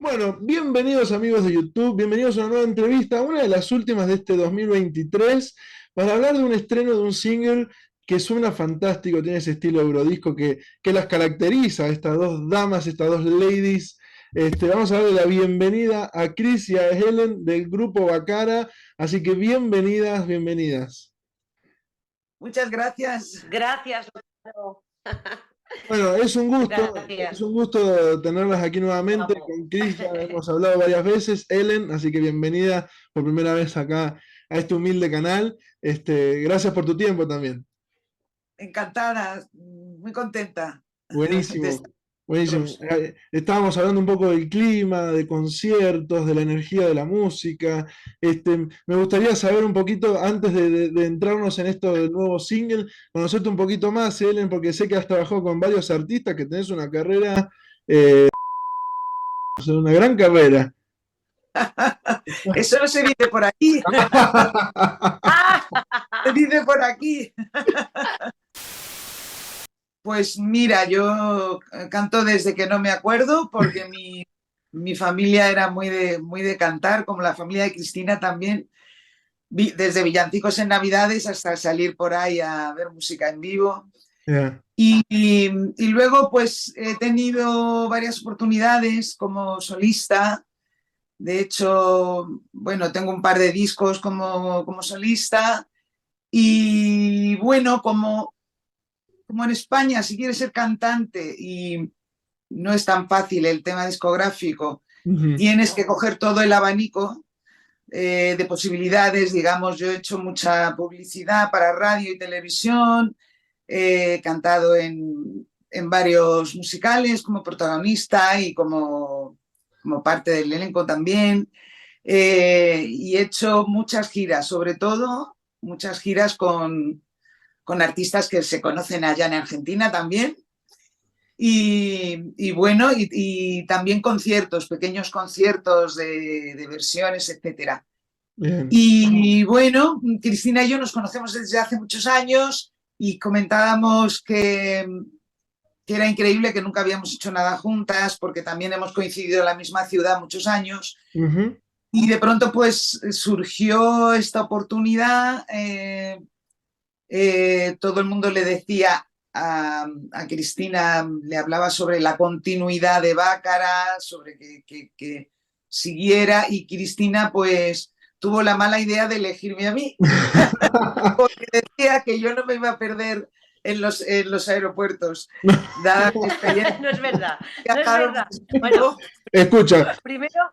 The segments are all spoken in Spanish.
Bueno, bienvenidos amigos de YouTube, bienvenidos a una nueva entrevista, una de las últimas de este 2023, para hablar de un estreno de un single que suena fantástico, tiene ese estilo eurodisco que las caracteriza, estas dos damas, estas dos ladies. Vamos a darle la bienvenida a Chris y a Helen del grupo Bacara, así que bienvenidas, bienvenidas. Muchas gracias. Gracias, Lozano. Bueno, es Gracias. un gusto tenerlas aquí nuevamente. Vamos. Con Cris ya hemos hablado varias veces, Ellen, así que bienvenida por primera vez acá a este humilde canal. Gracias por tu tiempo también. Encantada, muy contenta de Buenísimo, estar con buenísimo. vosotros. Estábamos hablando un poco del clima, de conciertos, de la energía de la música. Me gustaría saber un poquito, antes de entrarnos en esto del nuevo single, conocerte un poquito más, Ellen, porque sé que has trabajado con varios artistas, que tenés una carrera, una gran carrera. Eso no se dice por aquí. Se dice por aquí. Pues mira, yo canto desde que no me acuerdo porque mi familia era muy de cantar, como la familia de Cristina también, desde villancicos en Navidades hasta salir por ahí a ver música en vivo. Yeah. Y luego pues he tenido varias oportunidades como solista. De hecho, bueno, tengo un par de discos como solista y bueno, como en España, si quieres ser cantante y no es tan fácil el tema discográfico, Ujú. tienes que coger todo el abanico de posibilidades, digamos, yo he hecho mucha publicidad para radio y televisión, he cantado en varios musicales como protagonista y como parte del elenco también. Y he hecho muchas giras, sobre todo muchas giras con artistas que se conocen allá en Argentina también. Y bueno, y también conciertos, pequeños conciertos de versiones, etcétera. Bien. Y bueno, Cristina y yo nos conocemos desde hace muchos años y comentábamos que era increíble que nunca habíamos hecho nada juntas porque también hemos coincidido en la misma ciudad muchos años. Ujú. Y de pronto pues surgió esta oportunidad, todo el mundo le decía a Cristina, le hablaba sobre la continuidad de Bácara, sobre que siguiera y Cristina pues tuvo la mala idea de elegirme a mí, porque decía que yo no me iba a perder en los aeropuertos, dada mi experiencia. No es verdad, no es Viajaron verdad. Bueno, muchísimo. Escucha, primero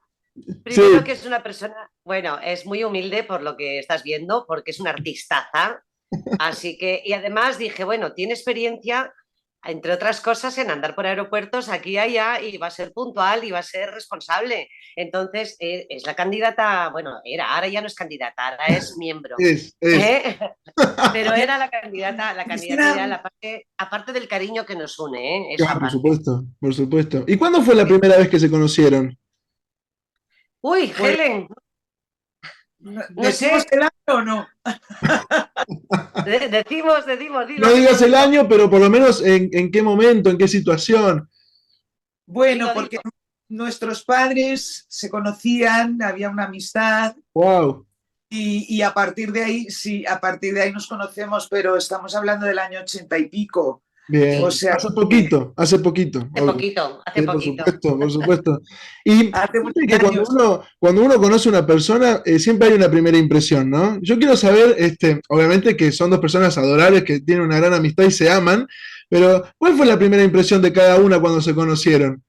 sí, que es una persona, bueno, es muy humilde por lo que estás viendo, porque es una artistaza. Así que, y además dije, bueno, tiene experiencia, entre otras cosas, en andar por aeropuertos aquí y allá, y va a ser puntual y va a ser responsable. Entonces, es la candidata, bueno, ahora ya no es candidata, ahora es miembro. es. ¿Eh? Pero era la candidata Cristina, ideal, aparte del cariño que nos une, ¿eh? Eso Ah, por aparte. supuesto, por supuesto. ¿Y cuándo fue la primera vez que se conocieron? Uy, pues Helen, no decimos sé, el año o no. decimos, No digas el año, pero por lo menos en qué momento, en qué situación. Bueno, dilo, porque dilo. nuestros padres se conocían, había una amistad Wow, y a partir de ahí, sí, a partir de ahí nos conocemos, pero estamos hablando del año 80 y pico. O bien. sea, Hace poquito, obvio. Hace Sí, por poquito. supuesto, por supuesto. Y hace muchos viste que años. cuando uno conoce a una persona, siempre hay una primera impresión, ¿no? Yo quiero saber, obviamente que son dos personas adorables que tienen una gran amistad y se aman, pero ¿cuál fue la primera impresión de cada una cuando se conocieron?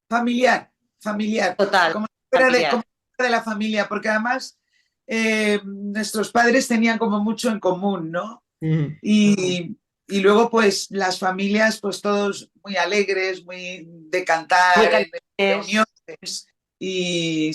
Familiar, familiar, Total, como como familiar. de la familia, porque además nuestros padres tenían como mucho en común, ¿no? Ujú. Y luego pues las familias, pues todos muy alegres, muy de Muy cantar en calientes. reuniones. Y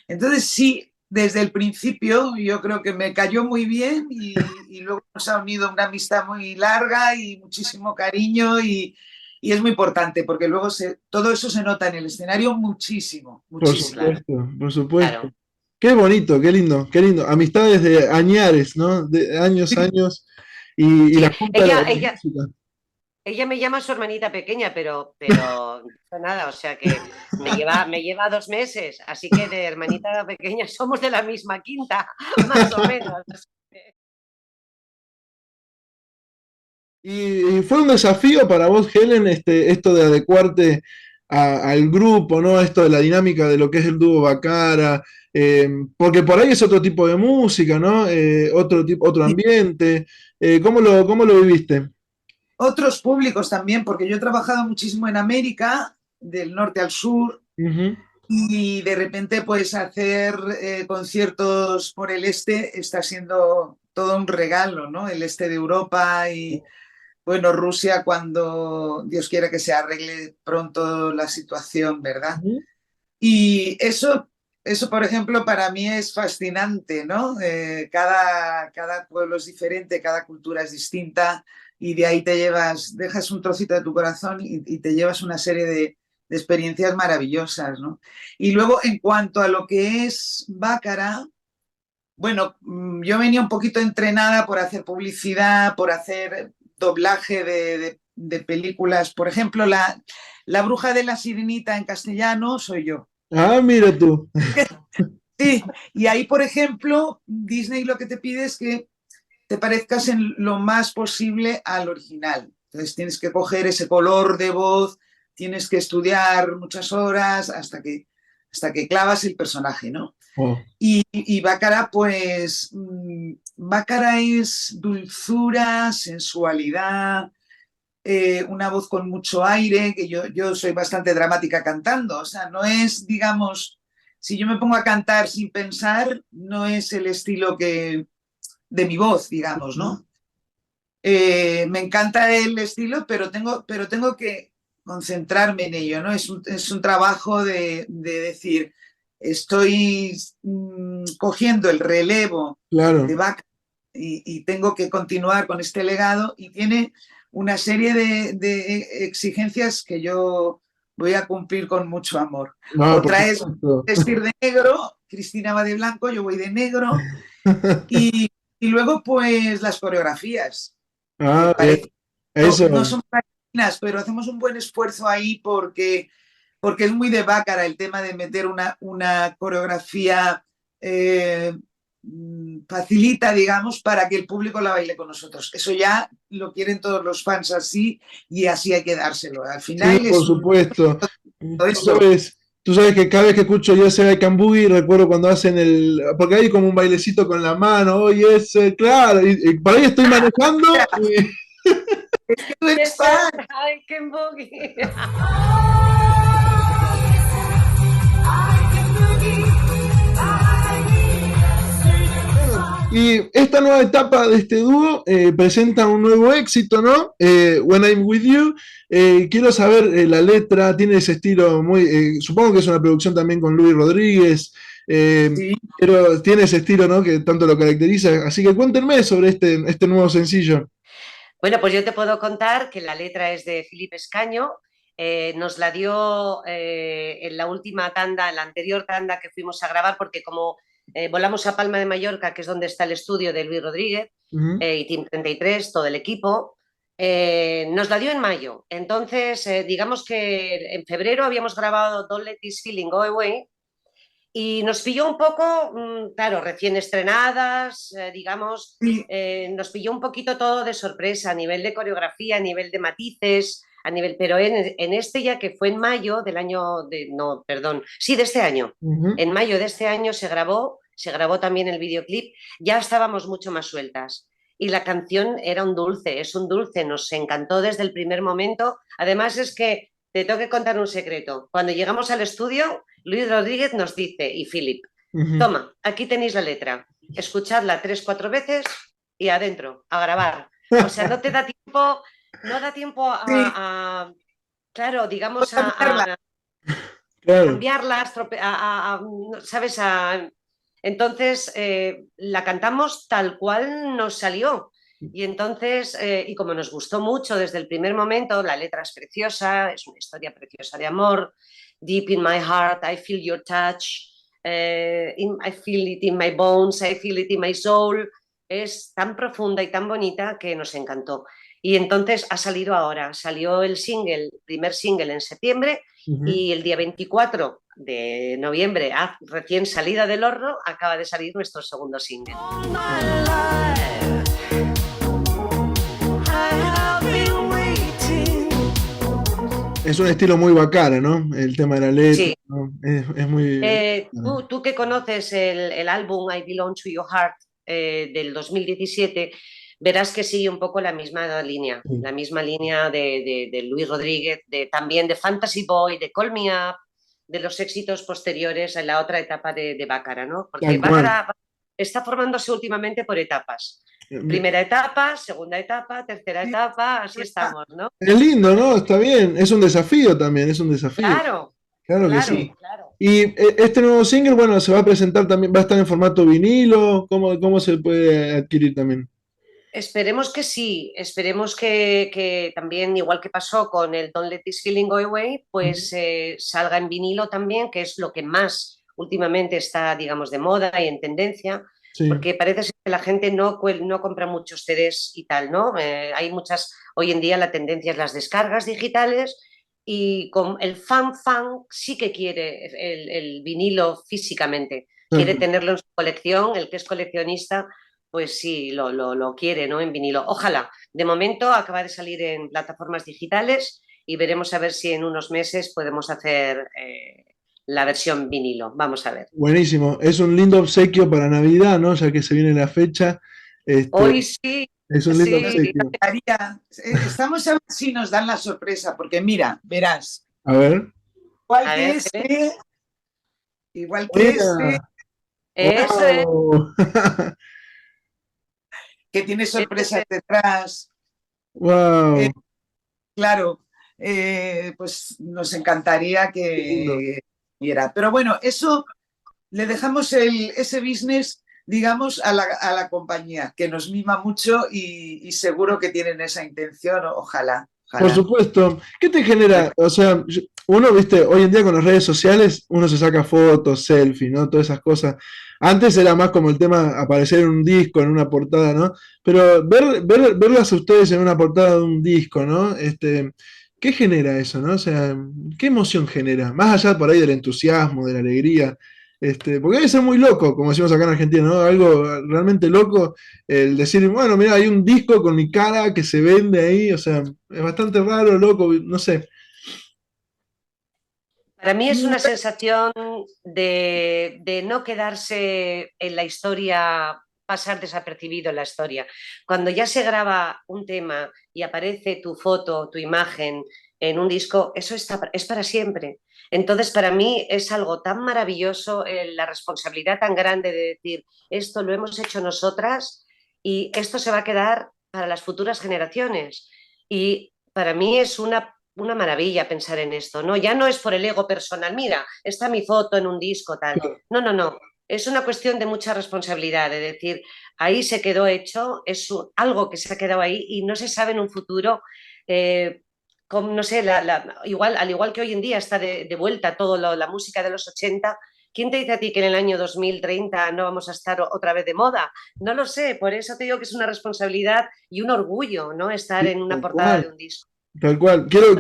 entonces sí, desde el principio yo creo que me cayó muy bien y luego nos ha unido una amistad muy larga y muchísimo cariño y es muy importante porque luego todo eso se nota en el escenario muchísimo, Por muchísimo. Claro, supuesto, por supuesto. claro. Qué bonito, qué lindo, qué lindo. Amistades de añares, ¿no? De años, Sí, años, y Sí, la junta de la música. ella me llama su hermanita pequeña, pero nada, o sea que me lleva 2 meses, así que de hermanita pequeña somos de la misma quinta, más o menos. Y fue un desafío para vos, Helen, esto de adecuarte al grupo, ¿no? Esto de la dinámica de lo que es el dúo Bacara, porque por ahí es otro tipo de música, ¿no? Otro Y ambiente. ¿Cómo lo viviste? otros públicos también, porque yo he trabajado muchísimo en América, del norte al sur, Ujú, y de repente pues hacer conciertos por el este está siendo todo un regalo, ¿no? El este de Europa y bueno, Rusia cuando Dios quiera que se arregle pronto la situación, ¿verdad? ujú. Y eso, por ejemplo, para mí es fascinante, ¿no? Cada pueblo es diferente, cada cultura es distinta y de ahí te llevas, dejas un trocito de tu corazón y te llevas una serie de experiencias maravillosas, ¿no? Y luego, en cuanto a lo que es Bácara, bueno, yo venía un poquito entrenada por hacer publicidad, por hacer doblaje de películas. Por ejemplo, la bruja de la sirenita en castellano soy yo. Ah, mira tú. Sí, y ahí, por ejemplo, Disney lo que te pide es que te parezcas en lo más posible al original. Entonces tienes que coger ese color de voz, tienes que estudiar muchas horas hasta que clavas el personaje, ¿no? Oh, Y Bácara, pues, Bácara es dulzura, sensualidad, una voz con mucho aire, que yo soy bastante dramática cantando, o sea, no es, digamos, si yo me pongo a cantar sin pensar, no es el estilo de mi voz, digamos, ujú. ¿no? Me encanta el estilo, pero tengo que concentrarme en ello, ¿no? Es un trabajo de decir, estoy cogiendo el relevo de Claro. Bach y tengo que continuar con este legado y tiene una serie de exigencias que yo voy a cumplir con mucho amor. No, por Otra es supuesto. vestir de negro, Cristina va de blanco, yo voy de negro y luego pues las coreografías que Ah, bien. parece no Eso. son páginas, pero hacemos un buen esfuerzo ahí porque es muy de Bácara el tema de meter una coreografía eh, facilita, digamos, para que el público la baile con nosotros. Eso ya lo quieren todos los fans así y así hay que dárselo. Al Sí, final por es supuesto. todo eso. Tú sabes que cada vez que escucho Yo sé I Can Boogie, recuerdo cuando hacen porque hay como un bailecito con la mano, oye, ese, claro, y por ahí estoy manejando y Es que tú eres Yes, sir, fan. I can boogie. bueno, y esta nueva etapa de este dúo presenta un nuevo éxito, ¿no? When I'm With You. Quiero saber la letra, tiene ese estilo muy, supongo que es una producción también con Luis Rodríguez, Sí. pero tiene ese estilo, ¿no? Que tanto lo caracteriza. Así que cuéntenme sobre este nuevo sencillo. Bueno, pues yo te puedo contar que la letra es de Filipe Escaño. Nos la dio en la última tanda, en la anterior tanda que fuimos a grabar, porque como volamos a Palma de Mallorca, que es donde está el estudio de Luis Rodríguez, Ujú, y Team 33, todo el equipo, nos la dio en mayo. Entonces, digamos que en febrero habíamos grabado Don't Let This Feeling Go Away, y nos pilló un poco, claro, recién estrenadas, digamos, Sí. nos pilló un poquito todo de sorpresa a nivel de coreografía, a nivel de matices, a nivel, pero en este ya que fue en mayo del año, no, perdón, sí, de este año. ujú. En mayo de este año se grabó también el videoclip, ya estábamos mucho más sueltas. Y la canción era un dulce, es un dulce, nos encantó desde el primer momento. Además es que te tengo que contar un secreto. Cuando llegamos al estudio, Luis Rodríguez nos dice, y Philip, Ujú. toma, aquí tenéis la letra, escuchadla 3, 4 veces y adentro, a grabar. O sea, no te da tiempo, no da tiempo Sí, claro, digamos, cambiarla. a Claro. cambiarlas, ¿sabes? Entonces, la cantamos tal cual nos salió. Y entonces, y como nos gustó mucho desde el primer momento, la letra es preciosa, es una historia preciosa de amor. Deep in my heart, I feel your touch. I feel it in my bones, I feel it in my soul. Es tan profunda y tan bonita que nos encantó. Y entonces ha salido ahora, salió el primer single en septiembre y el día 24 de noviembre, recién salida del horno, acaba de salir nuestro segundo single. Es un estilo muy bacana, ¿no? El tema de la letra, Sí. ¿no? Es muy... Tú que conoces el álbum I Belong to Your Heart del 2017, verás que sigue un poco la misma línea, Sí. la misma línea de Luis Rodríguez, también de Fantasy Boy, de Call Me Up, de los éxitos posteriores en la otra etapa de Bácara, ¿no? Porque Bácara está formándose últimamente por etapas. Primera etapa, segunda etapa, tercera etapa, así estamos, ¿no? Es lindo, ¿no? Está bien. Es un desafío también, es un desafío. Claro, Claro que claro, sí. claro. Y este nuevo single, bueno, se va a presentar también, va a estar en formato vinilo. ¿Cómo se puede adquirir también? Esperemos que sí, esperemos que también, igual que pasó con el Don't Let This Feeling Go Away, pues salga en vinilo también, que es lo que más últimamente está, digamos, de moda y en tendencia, Sí. porque parece ser que la gente no compra muchos CDs y tal, ¿no? Hay muchas, hoy en día la tendencia es las descargas digitales y con el fan sí que quiere el vinilo físicamente, quiere tenerlo en su colección, el que es coleccionista pues sí, lo quiere, ¿no? En vinilo. Ojalá. De momento acaba de salir en plataformas digitales y veremos a ver si en unos meses podemos hacer la versión vinilo. Vamos a ver. Buenísimo. Es un lindo obsequio para Navidad, ¿no? Ya que se viene la fecha. Hoy sí, Es un lindo sí. obsequio. Estamos a ver si nos dan la sorpresa, porque mira, verás. A ver. Igual que este. Eso es. Wow. Que tiene sorpresas detrás. Wow. Claro, pues nos encantaría que viera. Pero bueno, eso le dejamos ese business, digamos, a la compañía, que nos mima mucho y seguro que tienen esa intención, ojalá. Por supuesto. ¿Qué te genera? O sea, uno, viste, hoy en día con las redes sociales, uno se saca fotos, selfies, ¿no? Todas esas cosas. Antes era más como el tema aparecer en un disco, en una portada, ¿no? Pero verlas a ustedes en una portada de un disco, ¿no? ¿Qué genera eso, no? O sea, ¿qué emoción genera? Más allá por ahí del entusiasmo, de la alegría. Porque debe ser muy loco, como decimos acá en Argentina, ¿no? Algo realmente loco, el decir, bueno, mira, hay un disco con mi cara que se vende ahí, o sea, es bastante raro, loco, no sé. Para mí es una sensación de no quedarse en la historia, pasar desapercibido en la historia. Cuando ya se graba un tema y aparece tu foto, tu imagen en un disco, eso es para siempre. Entonces, para mí es algo tan maravilloso, la responsabilidad tan grande de decir, esto lo hemos hecho nosotras y esto se va a quedar para las futuras generaciones. Y para mí es una maravilla pensar en esto, ¿no? Ya no es por el ego personal, mira, está mi foto en un disco, tal. No, no, no. Es una cuestión de mucha responsabilidad, de decir, ahí se quedó hecho, es algo que se ha quedado ahí y no se sabe en un futuro, no sé, igual, al igual que hoy en día está de vuelta toda la música de los 80, ¿quién te dice a ti que en el año 2030 no vamos a estar otra vez de moda? No lo sé, por eso te digo que es una responsabilidad y un orgullo, ¿no? Estar en una portada de un disco. Tal cual. Quiero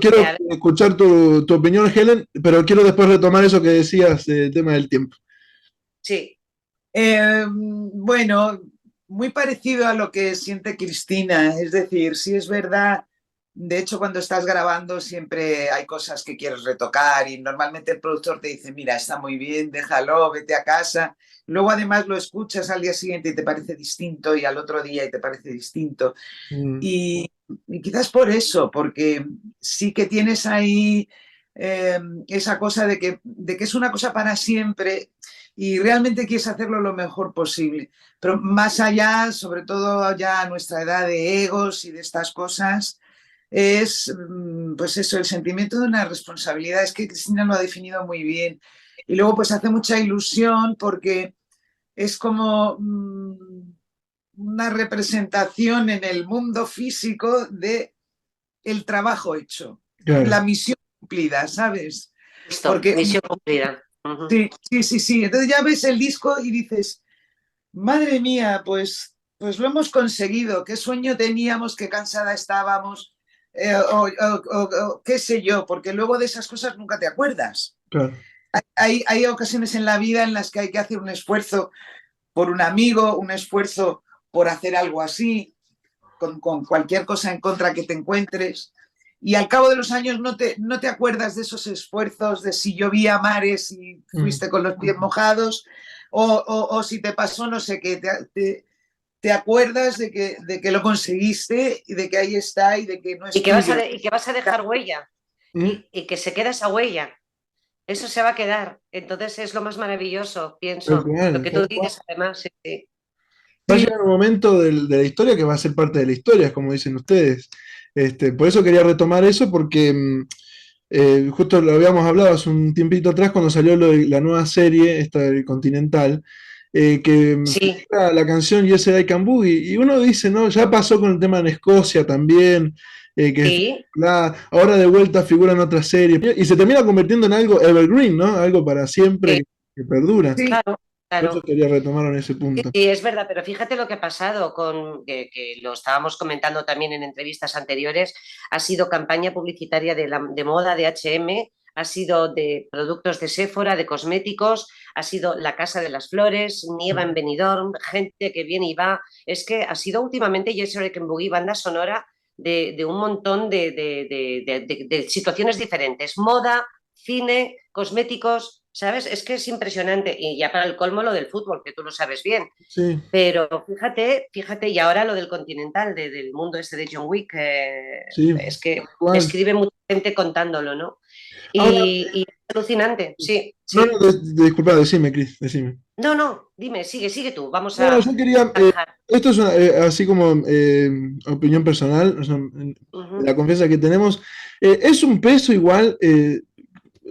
escuchar tu opinión, Helen, pero quiero después retomar eso que decías del tema del tiempo. Sí. Bueno, muy parecido a lo que siente Cristina. Es decir, sí es verdad. De hecho, cuando estás grabando siempre hay cosas que quieres retocar y normalmente el productor te dice, mira, está muy bien, déjalo, vete a casa. Luego además lo escuchas al día siguiente y te parece distinto y al otro día y te parece distinto. Y quizás por eso, porque sí que tienes ahí esa cosa de que es una cosa para siempre y realmente quieres hacerlo lo mejor posible. Pero más allá, sobre todo ya a nuestra edad de egos y de estas cosas, es pues eso, el sentimiento de una responsabilidad. Es que Cristina lo ha definido muy bien. Y luego pues hace mucha ilusión porque es como una representación en el mundo físico de el trabajo hecho, la misión cumplida, ¿sabes? Porque, misión cumplida. Sí. Entonces ya ves el disco y dices, madre mía, pues pues lo hemos conseguido, qué sueño teníamos, qué cansada estábamos, o qué sé yo, porque luego de esas cosas nunca te acuerdas. Claro. Hay ocasiones en la vida en las que hay que hacer un esfuerzo por un amigo, un esfuerzo por hacer algo así, con cualquier cosa en contra que te encuentres. Y al cabo de los años no te acuerdas de esos esfuerzos, de si llovía mares y fuiste con los pies mojados, o si te pasó no sé qué, te acuerdas de que lo conseguiste y de que ahí está y de que no es tuyo. Y que vas a dejar huella ¿Mm? y que se queda esa huella. Eso se va a quedar. Entonces es lo más maravilloso, Tal pienso. Lo cual, que tal tú cual. dices, además, sí, sí. Va a Sí, llegar un momento de la historia que va a ser parte de la historia, como dicen ustedes. Por eso quería retomar eso, porque justo lo habíamos hablado hace un tiempito atrás cuando salió la nueva serie, esta del Continental, que Sí, figura la canción Yes I Can Boogie, y uno dice, no, ya pasó con el tema en Escocia también, sí, ahora de vuelta figura en otra serie, y se termina convirtiendo en algo evergreen, ¿no? Algo para siempre sí, que perdura. sí, claro, Por eso claro. quería retomar en ese Sí, punto. sí, es verdad, pero fíjate lo que ha pasado que lo estábamos comentando también en entrevistas anteriores, ha sido campaña publicitaria de moda de H&M, ha sido de productos de Sephora, de cosméticos, ha sido la Casa de las Flores, nieva en Benidorm, gente que viene y va. Es que ha sido últimamente Yes I Can Boogie, banda sonora de un montón de situaciones diferentes, moda, cine, cosméticos, ¿sabes? Es que es impresionante. Y ya para el colmo lo del fútbol, que tú lo sabes bien. Sí, Pero fíjate, y ahora lo del Continental, del mundo este de John Wick, sí, es que tal cual. escribe mucha gente contándolo, ¿no? Ahora, Y es alucinante, sí, no, no, sí. disculpa, decime, Cris, decime. No, no, dime, sigue tú, vamos No, a yo quería, zanjar. esto es así como opinión personal, o sea, Ujú. la confianza que tenemos, es un peso igual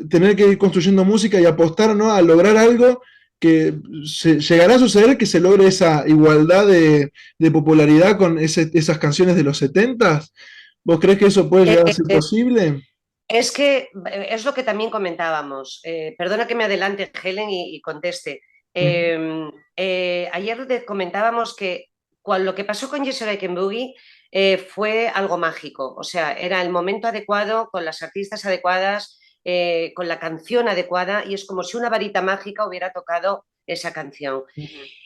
tener que ir construyendo música y apostar, ¿no? A lograr algo que llegará a suceder que se logre esa igualdad de popularidad con esas canciones de los 70s. ¿Vos crees que eso puede Eh, llegar a ser eh, posible? es que es lo que también comentábamos. Perdona que me adelante, Helen, y conteste. Ujú. Ayer comentábamos que lo que pasó con Jesse Eikenboogie fue algo mágico. O sea, era el momento adecuado, con las artistas adecuadas, con la canción adecuada, y es como si una varita mágica hubiera tocado esa canción.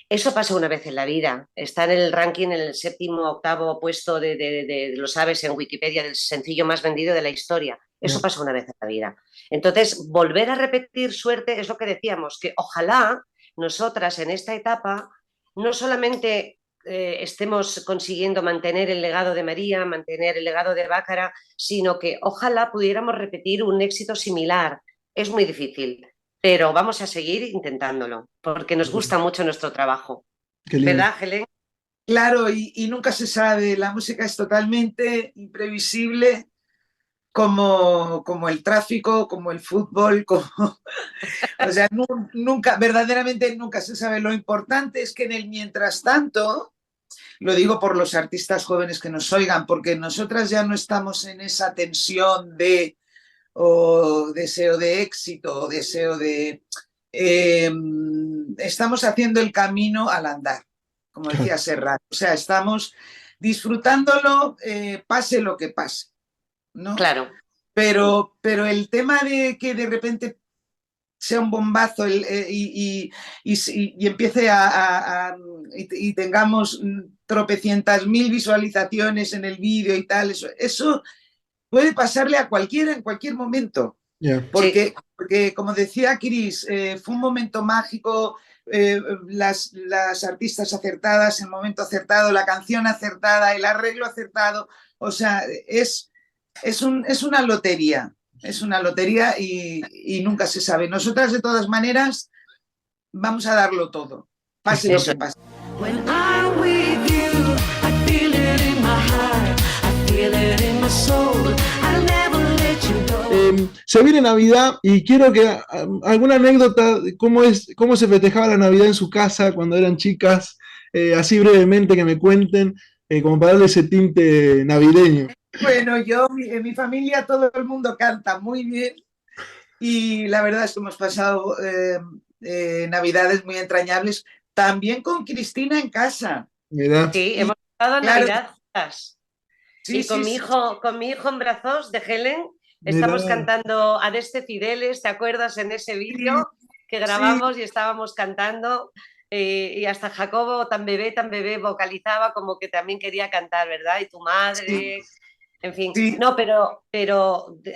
Eso pasa una vez en la vida. Está en el ranking, en el séptimo, octavo puesto lo sabes, en Wikipedia, del sencillo más vendido de la historia. Eso Ya, pasa una vez en la vida. Entonces, volver a repetir suerte es lo que decíamos, que ojalá nosotras en esta etapa no solamente estemos consiguiendo mantener el legado de María, mantener el legado de Bácara, sino que ojalá pudiéramos repetir un éxito similar. Es muy difícil, pero vamos a seguir intentándolo, porque nos gusta mucho nuestro trabajo. qué lindo. ¿Verdad, Helen? claro, y nunca se sabe, la música es totalmente imprevisible como el tráfico, como el fútbol, o sea, nunca, verdaderamente nunca se sabe. Lo importante es que en el mientras tanto, lo digo por los artistas jóvenes que nos oigan, porque nosotras ya no estamos en esa tensión de o deseo de éxito o deseo de... estamos haciendo el camino al andar, como Claro, decía Serrat. O sea, estamos disfrutándolo, pase lo que pase, ¿no? Claro. Pero el tema de que de repente sea un bombazo y empiece y tengamos tropecientas mil visualizaciones en el vídeo y tal, eso puede pasarle a cualquiera en cualquier momento. ya. Sí, Porque como decía Chris, fue un momento mágico, las artistas acertadas, el momento acertado, la canción acertada, el arreglo acertado. O sea, es una lotería y nunca se sabe. Nosotras, de todas maneras, vamos a darlo todo, pase lo eso. que pase. When I'm with you, I feel it in my heart, I feel it in my soul. I'll never let you go. Se viene Navidad y quiero que alguna anécdota de cómo se festejaba la Navidad en su casa cuando eran chicas, así brevemente que me cuenten, como para darle ese tinte navideño. Bueno, en mi familia todo el mundo canta muy bien y la verdad es que hemos pasado navidades muy entrañables, también con Cristina en casa. Mirá. Sí, hemos estado Claro, Navidad juntas. sí, Y sí, sí. con mi hijo en brazos de Helen, Mirá. estamos cantando Adeste Fideles, ¿te acuerdas en ese vídeo que Sí, grabamos y estábamos cantando? Y hasta Jacobo, tan bebé, vocalizaba como que también quería cantar, ¿verdad? Y tu sí, madre, en fin. sí. No, pero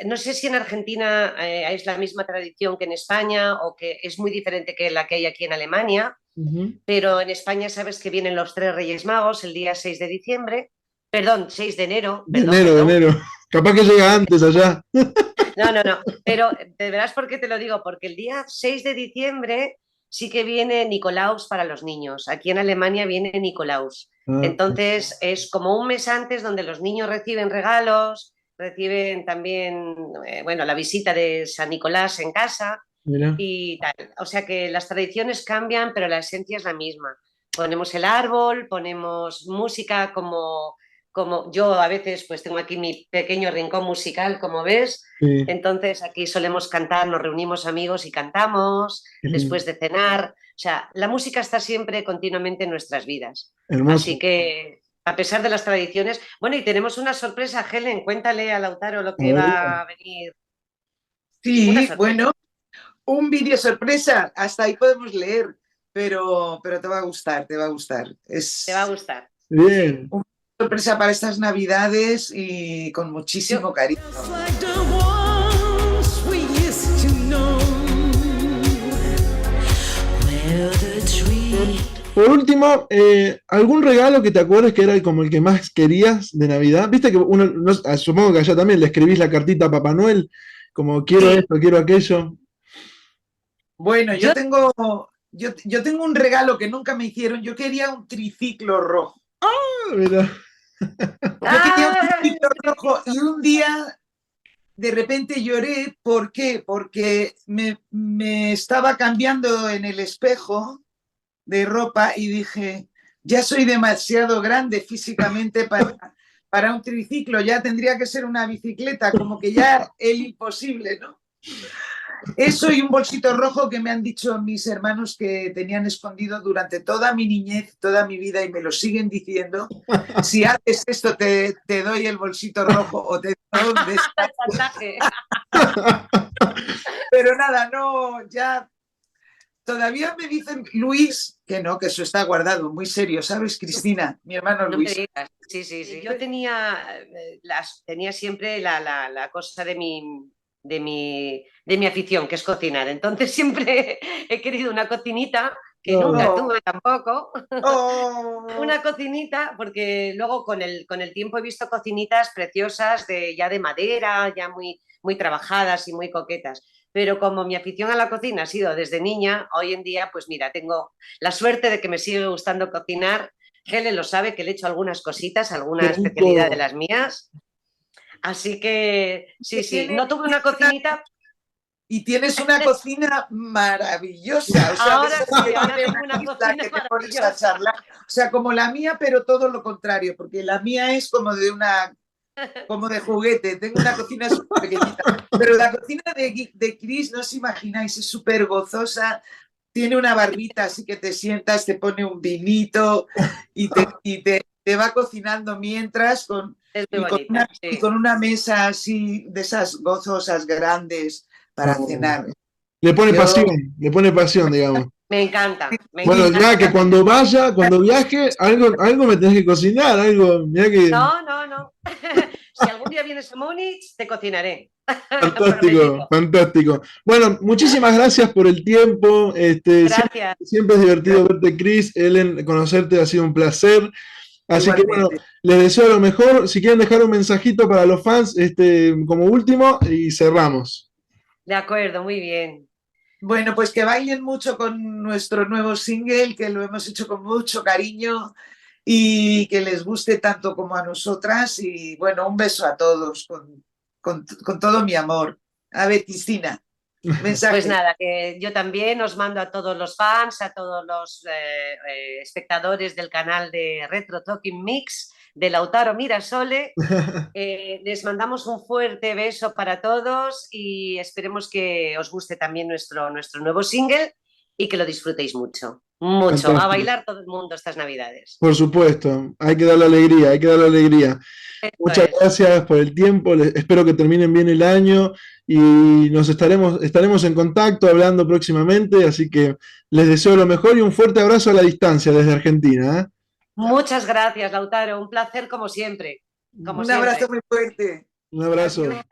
no sé si en Argentina es la misma tradición que en España o que es muy diferente que la que hay aquí en Alemania, Ujú. pero en España sabes que vienen los tres Reyes Magos el día 6 de diciembre, perdón, 6 de enero, De perdón, enero, de perdón. enero. Capaz que llega antes allá. No, no, no, pero te verás por qué te lo digo, porque el día 6 de diciembre sí que viene Nicolaus para los niños. Aquí en Alemania viene Nicolaus. Ah, Entonces es como un mes antes donde los niños reciben regalos, reciben también, bueno, la visita de San Nicolás en casa mirá. y tal. O sea que las tradiciones cambian, pero la esencia es la misma. Ponemos el árbol, ponemos música como yo a veces pues tengo aquí mi pequeño rincón musical, como ves. Sí, Entonces aquí solemos cantar, nos reunimos amigos y cantamos qué lindo. después de cenar. O sea, la música está siempre continuamente en nuestras vidas. Así Hermoso. que a pesar de las tradiciones, bueno, y tenemos una sorpresa, Helen, cuéntale a Lautaro lo A que ver, va a venir. Una Sí, sorpresa. bueno, un vídeo sorpresa, hasta ahí podemos leer, pero te va a gustar, te va a gustar. Te va a Es gustar. Sí. bien. una sorpresa para estas Navidades y con Yo, muchísimo cariño. Just like the ones we used to know, where the tree. Por último, ¿algún regalo que te acuerdes que era como el que más querías de Navidad? Viste que uno, supongo que allá también le escribís la cartita a Papá Noel, como quiero Sí, esto, quiero aquello. bueno, yo yo tengo un regalo que nunca me hicieron. Yo quería un triciclo rojo. Ah, mirá. Yo quería un ¡Ay, triciclo un rojo triciclo! y un día de repente lloré. ¿Por qué? Porque me estaba cambiando en el espejo de ropa y dije, ya soy demasiado grande físicamente para un triciclo, ya tendría que ser una bicicleta, como que ya es imposible, ¿no? Eso y un bolsito rojo que me han dicho mis hermanos que tenían escondido durante toda mi niñez, toda mi vida, y me lo siguen diciendo. Si haces esto, te doy el bolsito rojo o te doy un El despacho. chantaje. Pero nada, no, ya todavía me dicen Luis que no, que eso está guardado, muy serio, ¿sabes, Cristina? Mi hermano No me Luis. digas. Sí, sí, sí. Yo tenía siempre la cosa de mi afición, que es cocinar. Entonces siempre he querido una cocinita, que nunca Oh, tuve tampoco, oh, una cocinita, porque luego con el tiempo he visto cocinitas preciosas ya de madera, ya muy, muy trabajadas y muy coquetas. Pero como mi afición a la cocina ha sido desde niña, hoy en día, pues mira, tengo la suerte de que me sigue gustando cocinar. Helen lo sabe, que le he hecho algunas cositas, Qué alguna especialidad de rico. las mías. Así que sí, que sí, no tuve una una, cocinita. y tienes una cocina maravillosa, o sea, de Ahora esas sí, que ahora tiene tengo una una isla cocina que te pones a maravillosa. charlar, o sea, como la mía, pero todo lo contrario, porque la mía es como de juguete, tengo una cocina súper pequeñita, pero la cocina de Chris, no os imagináis, es súper gozosa, tiene una barbita, así que te sientas, te pone un vinito te va cocinando mientras Es muy y, con bonita, una, y sí. con una mesa así de esas gozosas grandes para Oh. cenar. Yo, Le pone pasión, digamos. Me encanta, me Bueno, sí, ya que encanta. cuando vaya, cuando viaje, algo me tenés que cocinar, algo, mirá que No, no, no. Si algún día vienes a Múnich, te cocinaré. fantástico, Prometido. fantástico. Bueno, muchísimas gracias por el tiempo. Siempre, Gracias. siempre es divertido verte, Chris. Ellen, conocerte ha sido un placer. Así que bueno, igualmente. les deseo lo mejor. Si quieren dejar un mensajito para los fans, como último, y cerramos. De acuerdo, muy bien. Bueno, pues que bailen mucho con nuestro nuevo single, que lo hemos hecho con mucho cariño y que les guste tanto como a nosotras. Y bueno, un beso a todos con todo mi amor. A ver, Cristina, Pues mensaje. nada, que yo también os mando a todos los fans, a todos los espectadores del canal de Retro Talking Mix de Lautaro Mirasole. Les mandamos un fuerte beso para todos y esperemos que os guste también nuestro nuevo single. y que lo disfrutéis mucho, mucho. Fantástico. A bailar todo el mundo estas Navidades. Por supuesto, hay que darle alegría, hay que darle alegría. Eso Muchas es. gracias por el tiempo, espero que terminen bien el año y estaremos en contacto hablando próximamente, así que les deseo lo mejor y un fuerte abrazo a la distancia desde Argentina, ¿eh? Muchas gracias, Lautaro. Un placer como siempre. Como Un siempre. abrazo muy fuerte. Un abrazo. Adiós.